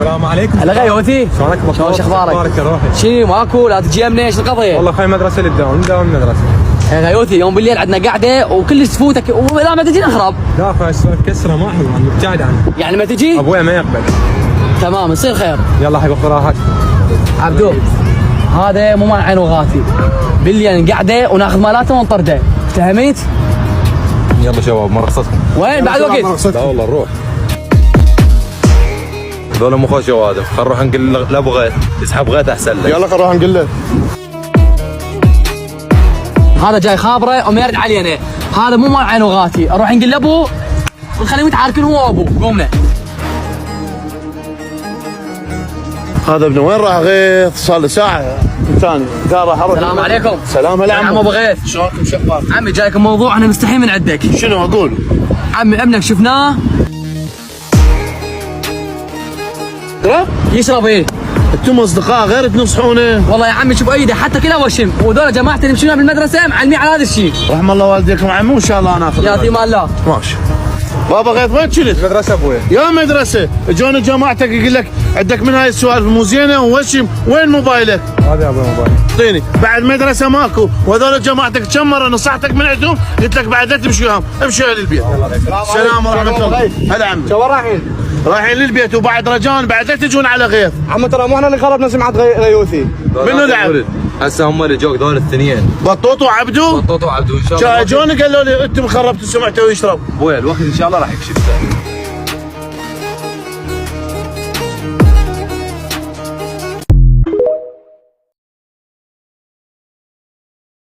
السلام عليكم. هلا غيوتي، شلونك؟ شلون اخبارك؟ اخبارك يا روحي؟ شنو ماكو؟ لا تجي يمنا ايش القضيه؟ والله خاي مدرسه اللي نداوم المدرسه. يا غيوتي يوم بالليل عندنا قعده وكلش تفوتك ولا ما تجي نخرب. لا خاي كسره ما حلو، انا مبتعد عنه. يعني ما تجي؟ ابويا ما يقبل. تمام يصير خير. يلا حبيبي خذ راحتك. عبدو هذا مو مال عين وغاتي، بالليل قعده وناخذ مالاته ونطرده، فهمت؟ يلا شباب مرخصتكم. وين بعد وقت؟ لا والله نروح. هذول مو خوش شوادف، خل نروح نقول لابو غيث يسحب غيث احسن لك. يلا خل نروح نقول له. هذا جاي خابره وما يرد علينا، هذا مو مال عين وغاتي، نروح نقول لابوه ونخليهم يتعاركون هو وابوه، قومنا. هذا ابنه وين راح غيث؟ صار له ساعة ثاني قال راح اروح. السلام عليكم. سلام هلا عم ابو غيث. شلونكم شو اخباركم؟ عمي جايكم موضوع احنا مستحيين من عندك. شنو اقول؟ عمي ابنك شفناه يشرب ايه؟ انتم اصدقاء غير تنصحونه؟ والله يا عمي شوف ايده حتى كلها وشم، وذول جماعه اللي يمشون بالمدرسه معلمين على هذا الشيء. رحم الله والديكم عمي، وان شاء الله انا اخذ. يعطيه مال الله. ماشي. بابا غيث وين كنت؟ مدرسه ابويا. يا مدرسة، اجونا جماعتك يقول لك عندك من هاي السوالف مو زينة ووشم، وين موبايلك؟ هذا يا ابوي موبايل. اعطيني، بعد مدرسة ماكو، وهذول جماعتك كم مرة نصحتك من عندهم؟ قلت لك بعد لا تمشي وياهم، امشي للبيت. السلام ورحمة الله. هلا عمي. شو رايحين؟ رايحين للبيت وبعد رجاء بعد لا تجون على غيث. عم ترى مو احنا اللي خربنا سمعه غيوثي. منو لعب؟ هسه هم اللي جوك ذول الاثنين بطوط وعبدو؟ بطوط وعبدو ان شاء الله. جوني قالوا لي انتم خربتوا سمعته ويشرب. ابويا الوقت ان شاء الله راح يكشف.